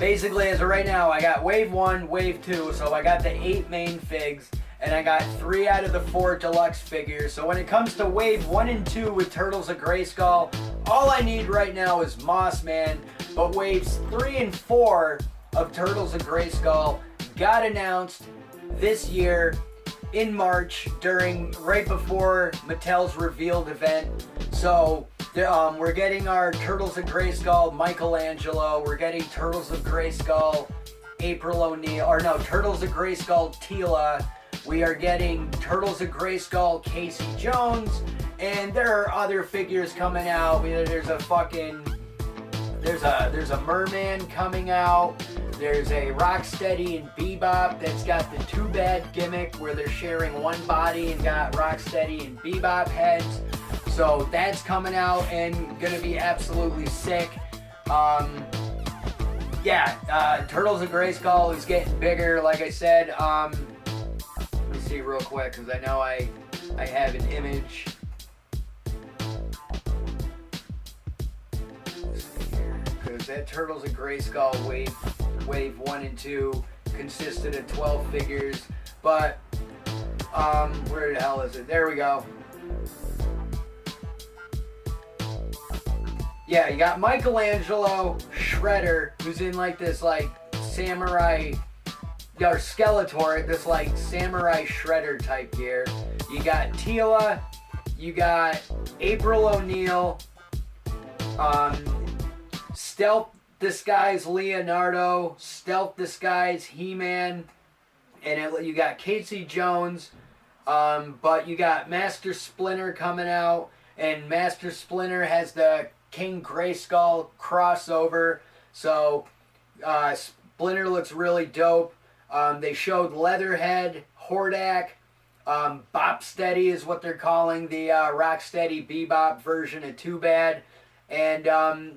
Speaker 2: basically, as of right now, I got Wave 1, Wave 2, so I got the 8 main figs, and I got 3 out of the 4 deluxe figures. So when it comes to Wave 1 and 2 with Turtles of Grayskull, all I need right now is Moss Man, but Waves 3 and 4 of Turtles of Grayskull got announced this year in March, right before Mattel's revealed event. So we're getting our Turtles of Grayskull Michelangelo. We're getting Turtles of Grayskull Turtles of Grayskull Tila. We are getting Turtles of Grayskull Casey Jones, and there are other figures coming out. There's a Merman coming out. There's a Rocksteady and Bebop that's got the Too Bad gimmick where they're sharing one body and got Rocksteady and Bebop heads. So that's coming out and gonna be absolutely sick. Turtles of Grayskull is getting bigger, like I said. Let me see real quick, because I know I have an image. Because that Turtles of Grayskull Wave 1 and 2 consisted of 12 figures. But, where the hell is it? There we go. Yeah, you got Michelangelo, Shredder, who's in like this like samurai, or Skeletor, this like samurai Shredder type gear. You got Tila, you got April O'Neil, Stealth Disguise Leonardo, Stealth Disguise He-Man, and you got Casey Jones, but you got Master Splinter coming out, and Master Splinter has the King Grayskull crossover. So Splinter looks really dope. They showed Leatherhead, Hordak, Bopsteady is what they're calling the Rocksteady Bebop version of Too Bad. And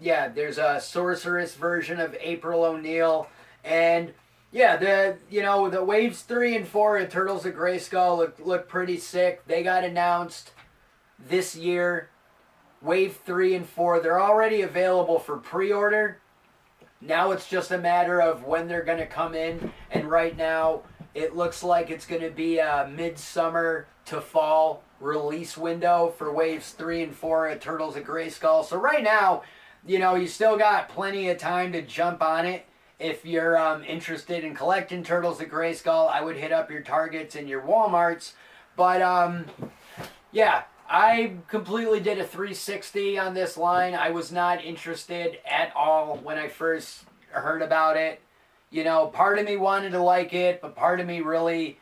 Speaker 2: yeah, there's a Sorceress version of April O'Neil. And yeah, the waves 3 and 4 of Turtles of Grayskull look pretty sick. They got announced this year. Wave 3 and 4, they're already available for pre-order. Now it's just a matter of when they're going to come in. And right now, it looks like it's going to be a midsummer to fall release window for waves 3 and 4 of Turtles of Grayskull. So right now, you still got plenty of time to jump on it. If you're interested in collecting Turtles of Grayskull, I would hit up your Targets and your Walmarts. But yeah, I completely did a 360 on this line. I was not interested at all when I first heard about it. Part of me wanted to like it, but part of me really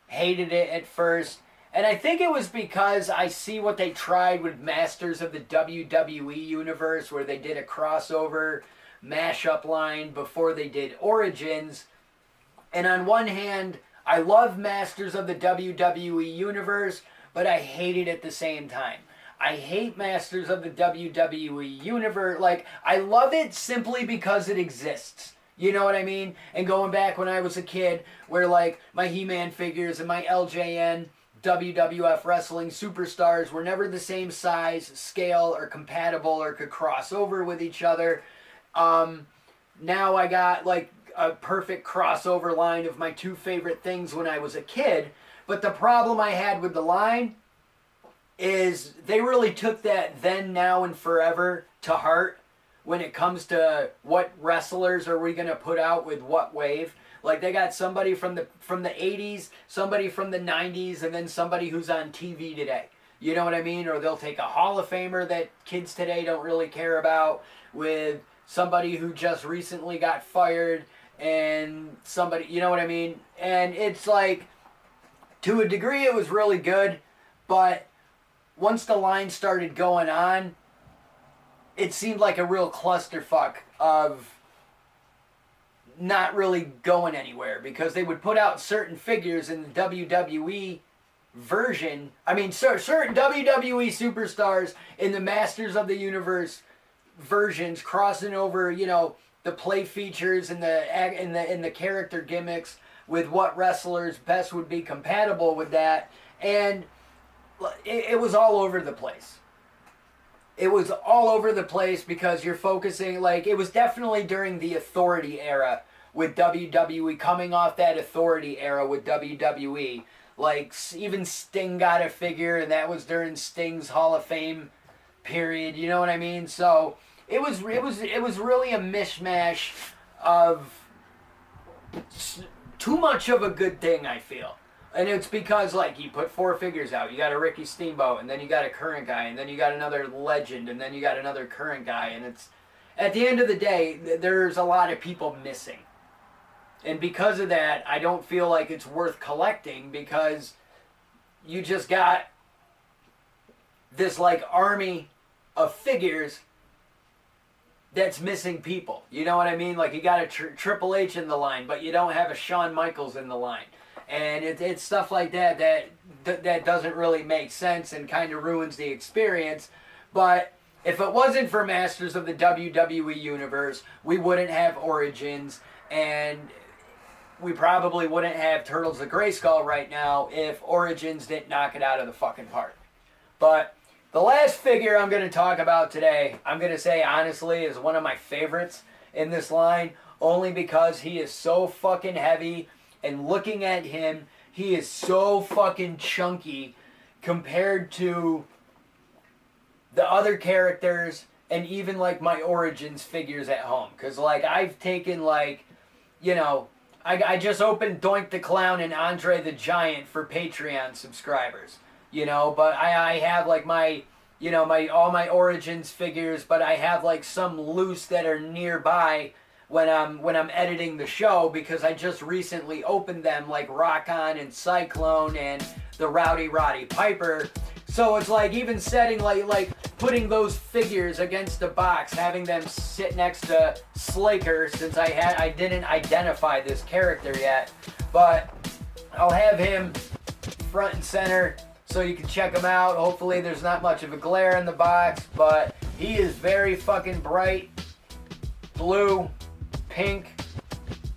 Speaker 2: hated it at first. And I think it was because I see what they tried with Masters of the WWE Universe, where they did a crossover mashup line before they did Origins. And on one hand, I love Masters of the WWE Universe, but I hate it at the same time. I hate Masters of the WWE Universe. Like, I love it simply because it exists. You know what I mean? And going back when I was a kid, where like my He-Man figures and my LJN WWF wrestling superstars were never the same size, scale, or compatible, or could cross over with each other. Now I got like a perfect crossover line of my two favorite things when I was a kid. But the problem I had with the line is they really took that then, now, and forever to heart when it comes to what wrestlers are we going to put out with what wave. Like, they got somebody from the 80s, somebody from the 90s, and then somebody who's on TV today. You know what I mean? Or they'll take a Hall of Famer that kids today don't really care about with somebody who just recently got fired and somebody, you know what I mean? And it's like, to a degree it was really good, but once the line started going on, it seemed like a real clusterfuck of not really going anywhere, because they would put out certain figures in the WWE version. I mean, certain WWE superstars in the Masters of the Universe versions crossing over, the play features and the character gimmicks with what wrestlers best would be compatible with that. And it was all over the place. It was all over the place because you're focusing, like, it was definitely during the Authority era with WWE, coming off that Authority era with WWE. Like, even Sting got a figure, and that was during Sting's Hall of Fame period, you know what I mean? So it was really a mishmash of too much of a good thing, I feel. And it's because, like, you put 4 figures out. You got a Ricky Steamboat, and then you got a current guy, and then you got another legend, and then you got another current guy. And it's, at the end of the day, there's a lot of people missing. And because of that, I don't feel like it's worth collecting, because you just got this, like, army of figures that's missing people. You know what I mean? Like, you got a Triple H in the line, but you don't have a Shawn Michaels in the line. And it's stuff like that doesn't really make sense and kind of ruins the experience. But if it wasn't for Masters of the WWE Universe, we wouldn't have Origins, and we probably wouldn't have Turtles of Grayskull right now if Origins didn't knock it out of the fucking park. But the last figure I'm going to talk about today, I'm going to say honestly, is one of my favorites in this line, only because he is so fucking heavy. And looking at him, he is so fucking chunky compared to the other characters and even, like, my Origins figures at home. Because, like, I've taken, like, I just opened Doink the Clown and Andre the Giant for Patreon subscribers. But I have, like, my, all my Origins figures, but I have, like, some loose that are nearby when I'm editing the show, because I just recently opened them, like Rock-On and Cyclone and the Rowdy Roddy Piper. So it's like, even setting like putting those figures against the box, having them sit next to Sla'ker, since I didn't identify this character yet, but I'll have him front and center so you can check him out. Hopefully there's not much of a glare in the box, but he is very fucking bright. Blue, pink,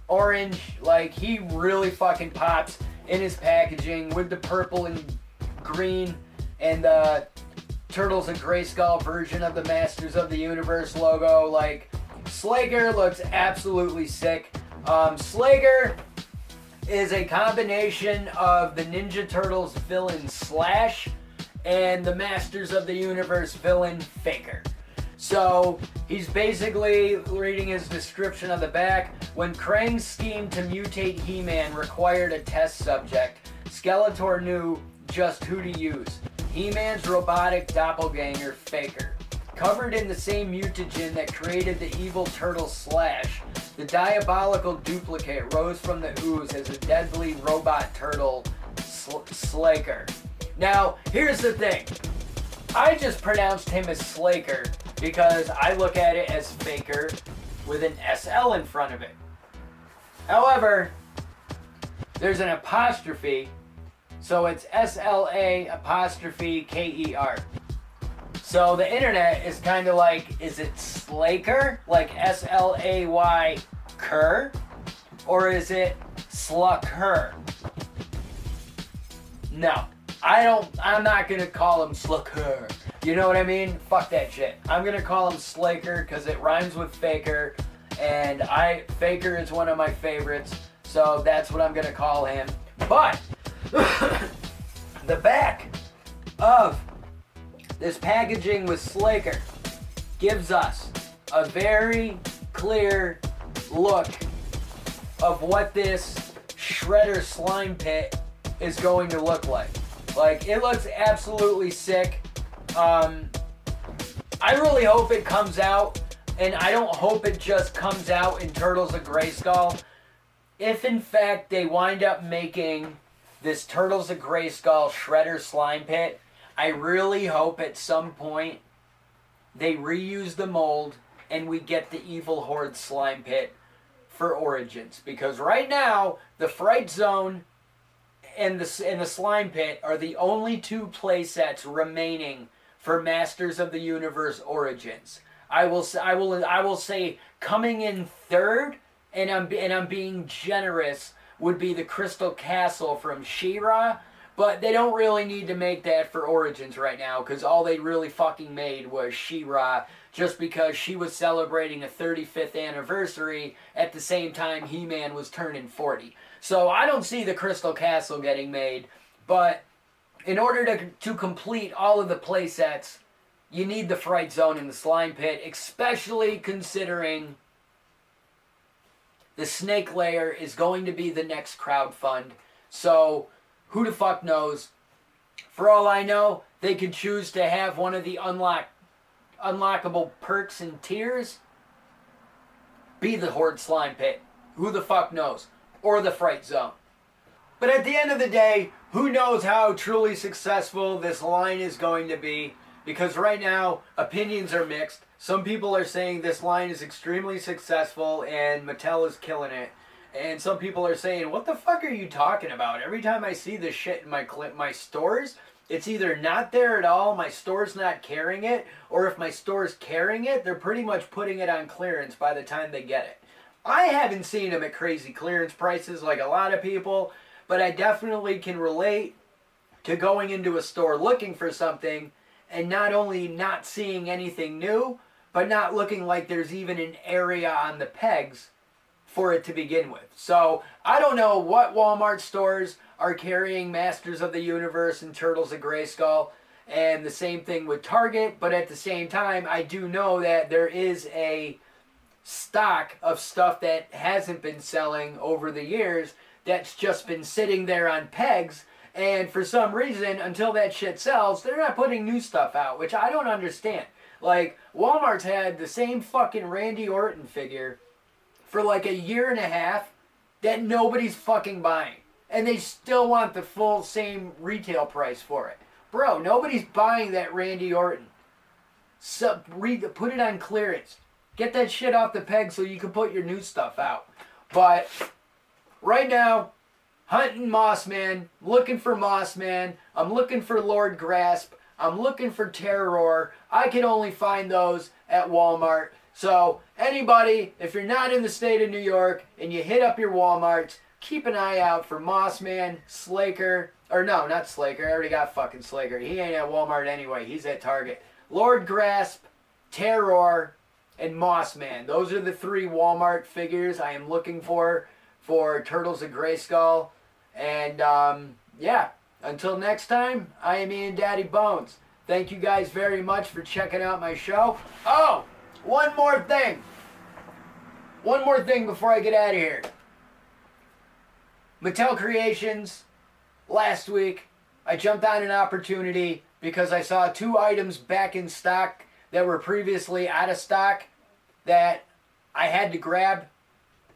Speaker 2: orange, like he really fucking pops in his packaging with the purple and green and the Turtles and Grayskull version of the Masters of the Universe logo. Like, Sla'ker looks absolutely sick. Sla'ker is a combination of the Ninja Turtles villain Slash and the Masters of the Universe villain Faker. So he's basically, reading his description on the back, when Krang's scheme to mutate He-Man required a test subject, Skeletor knew just who to use. He-Man's robotic doppelganger, Faker. Covered in the same mutagen that created the evil turtle Slash, the diabolical duplicate rose from the ooze as a deadly robot turtle, Sla'ker. Now, here's the thing. I just pronounced him as Sla'ker because I look at it as Faker with an SL in front of it. However, there's an apostrophe, so it's SLA''KER. So the internet is kind of like, is it Sla'ker, like SLAY Kerr, or is it Sla'ker? No, I'm not gonna call him Sla'ker. You know what I mean? Fuck that shit. I'm gonna call him Sla'ker because it rhymes with Faker, and Faker is one of my favorites, so that's what I'm gonna call him. But the back of this packaging with Sla'ker gives us a very clear look of what this Shredder slime pit is going to look like. Like, it looks absolutely sick. I really hope it comes out, and I don't hope it just comes out in Turtles of Grayskull. If in fact they wind up making this Turtles of Grayskull Shredder slime pit, I really hope at some point they reuse the mold and we get the Evil Horde slime pit for Origins. Because right now, the Fright Zone and the slime pit are the only two play sets remaining for Masters of the Universe Origins. I will say coming in third, and I'm being generous, would be the Crystal Castle from She-Ra. But they don't really need to make that for Origins right now, because all they really fucking made was She-Ra, just because she was celebrating a 35th anniversary at the same time He-Man was turning 40. So I don't see the Crystal Castle getting made, but in order to complete all of the play sets, you need the Fright Zone and the Slime Pit, especially considering the Snake Layer is going to be the next crowdfund. So who the fuck knows? For all I know, they could choose to have one of the unlockable perks and tiers be the Horde Slime Pit. Who the fuck knows? Or the Fright Zone. But at the end of the day, who knows how truly successful this line is going to be? Because right now, opinions are mixed. Some people are saying this line is extremely successful and Mattel is killing it. And some people are saying, what the fuck are you talking about? Every time I see this shit in my stores, it's either not there at all, my store's not carrying it, or if my store's carrying it, they're pretty much putting it on clearance by the time they get it. I haven't seen them at crazy clearance prices like a lot of people, but I definitely can relate to going into a store looking for something and not only not seeing anything new, but not looking like there's even an area on the pegs for it to begin with. So I don't know what Walmart stores are carrying Masters of the Universe and Turtles of Grayskull, and the same thing with Target, but at the same time, I do know that there is a stock of stuff that hasn't been selling over the years that's just been sitting there on pegs, and for some reason, until that shit sells, they're not putting new stuff out, which I don't understand. Like, Walmart's had the same fucking Randy Orton figure for like a year and a half that nobody's fucking buying. And they still want the full same retail price for it. Bro, nobody's buying that Randy Orton. put it on clearance. Get that shit off the peg so you can put your new stuff out. But right now, hunting Mossman, looking for Mossman. I'm looking for Lord Grasp. I'm looking for Terror. I can only find those at Walmart. So anybody, if you're not in the state of New York and you hit up your Walmarts, keep an eye out for Mossman, Sla'ker, or no, not Sla'ker. I already got fucking Sla'ker. He ain't at Walmart anyway. He's at Target. Lord Grasp, Terror, and Mossman. Those are the 3 Walmart figures I am looking for Turtles of Grayskull. And yeah, until next time, I am Ian Daddybones. Thank you guys very much for checking out my show. Oh, one more thing. One more thing before I get out of here. Mattel Creations, last week, I jumped on an opportunity because I saw 2 items back in stock that were previously out of stock that I had to grab.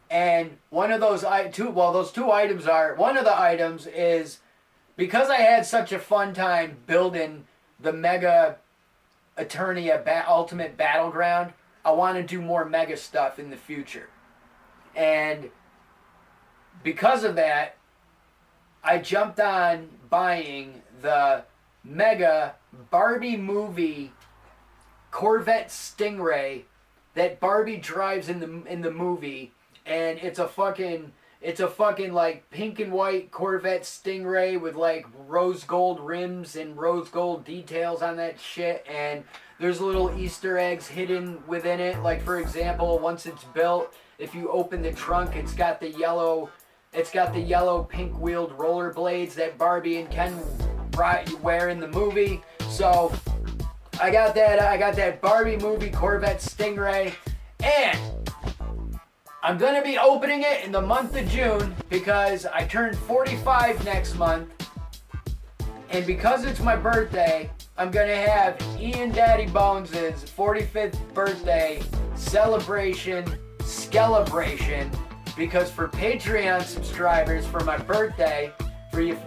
Speaker 2: And one of those those 2 items are, one of the items is, because I had such a fun time building the Mega Eternia Ultimate Battleground, I want to do more Mega stuff in the future. And because of that, I jumped on buying the Mega Barbie movie Corvette Stingray that Barbie drives in the movie, and it's a fucking like pink and white Corvette Stingray with like rose gold rims and rose gold details on that shit, and there's little Easter eggs hidden within it. Like, for example, once it's built, if you open the trunk, it's got the yellow pink wheeled rollerblades that Barbie and Ken wear in the movie. So I got that Barbie movie Corvette Stingray, and I'm gonna be opening it in the month of June because I turned 45 next month, and because it's my birthday, I'm gonna have Ian Daddybones' 45th birthday celebration, because for Patreon subscribers for my birthday,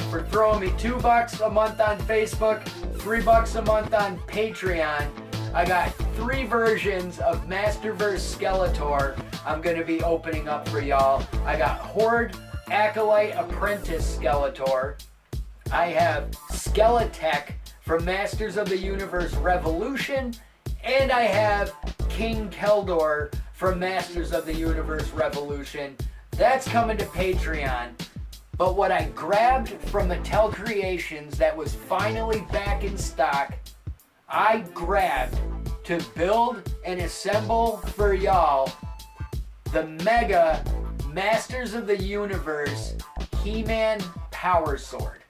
Speaker 2: for throwing me $2 a month on Facebook, $3 a month on Patreon, I got 3 versions of Masterverse Skeletor I'm going to be opening up for y'all. I got Horde Acolyte Apprentice Skeletor. I have Skeletech from Masters of the Universe Revolution. And I have King Keldor from Masters of the Universe Revolution. That's coming to Patreon. But what I grabbed from Mattel Creations that was finally back in stock, I grabbed to build and assemble for y'all the Mega Masters of the Universe He-Man Power Sword.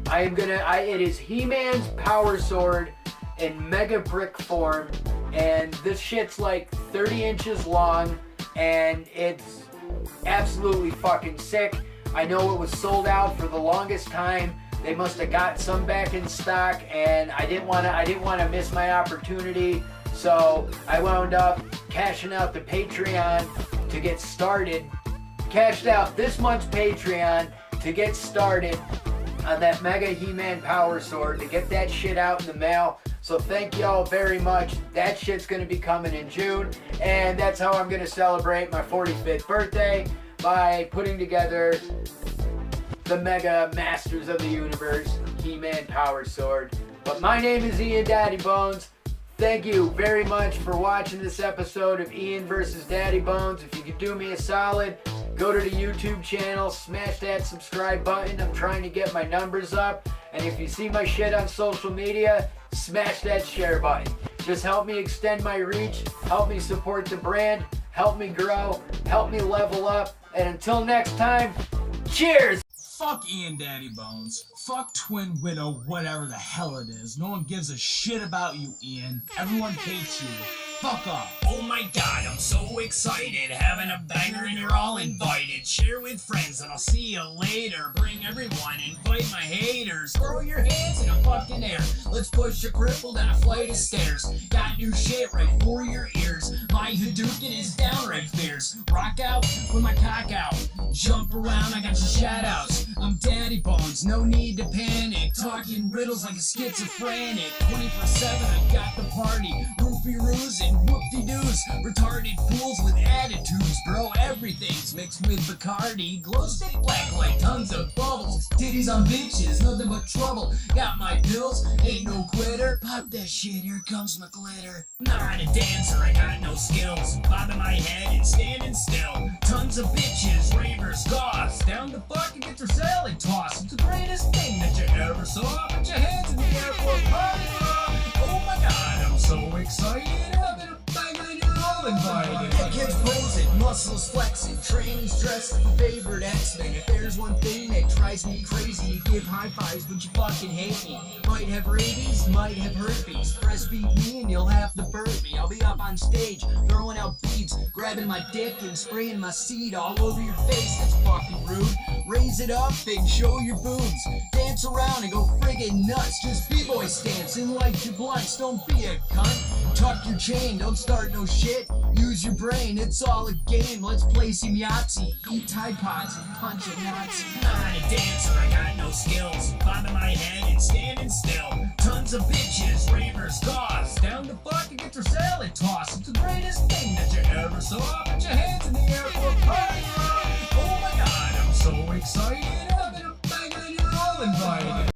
Speaker 2: It is He-Man's Power Sword in Mega Brick form, and this shit's like 30 inches long, and it's absolutely fucking sick. I know it was sold out for the longest time. They must have got some back in stock, and I didn't want to miss my opportunity. So I wound up cashing out the Patreon to get started. Cashed out this month's Patreon to get started on that Mega He-Man Power Sword, to get that shit out in the mail. So thank y'all very much. That shit's going to be coming in June, and that's how I'm going to celebrate my 45th birthday, by putting together the Mega Masters of the Universe He-Man Power Sword. But my name is Ian Daddybones. Thank you very much for watching this episode of Ian vs. Daddybones. If you could do me a solid, go to the YouTube channel, smash that subscribe button. I'm trying to get my numbers up. And if you see my shit on social media, smash that share button. Just help me extend my reach, help me support the brand, help me grow, help me level up. And until next time, cheers!
Speaker 3: Fuck Ian Daddybones. Fuck Twin Widow, whatever the hell it is. No one gives a shit about you, Ian. Everyone hates you. Fuck off.
Speaker 4: Oh my god, I'm so excited, having a banger and you're all invited. Share with friends and I'll see you later. Bring everyone, invite my haters. Throw your hands in the fucking air. Let's push a cripple down a flight of stairs. Got new shit right for your ears. My Hadouken is downright fierce. Rock out with my cock out. Jump around, I got your shout outs. I'm Daddybones, no need to panic. Talking riddles like a schizophrenic. 24/7, I got the party. Roofie-roos and whoop-de-doos. Retarded fools with attitudes, bro. Everything's mixed with Bacardi. Glow stick black like tons of bubbles. Titties on bitches, nothing but trouble. Got my pills, ain't no quitter. Pop that shit, here comes my glitter. Not a dancer, I got no skills. Bobbing my head and standing still. Tons of bitches, ravers, goths. Down the fuck and get your salad tossed. It's the greatest thing that you ever saw. Put your hands in the air for a party rock. Oh my god, I'm so excited. Having a bang and you're all invited. That kid's posing, muscles flexing, training's dressed like a favorite X-Men. If there's one thing that drives me crazy, you give high fives but you fucking hate me. Might have rabies, might have herpes. Breastfeed me and you'll have to burp me. I'll be up on stage, throwing out beads, grabbing my dick and spraying my seed all over your face. That's fucking rude. Raise it up and show your boobs. Dance around and go friggin' nuts. Just b-boy stance and light your blunts. Don't be a cunt. Tuck your chain, don't start no shit. Use your brain, it's all a game. Let's play some Yahtzee. Eat Tide Pods and punch a Nazi. Not a dancer, I got no skills. Bobbing my head and standing still. Tons of bitches, ravers, goths. Down the fuck and get your salad tossed. It's the greatest thing that you ever saw. Put your hands in the air for a party rock. Oh my god, I'm so excited. Having a bang and you're all invited.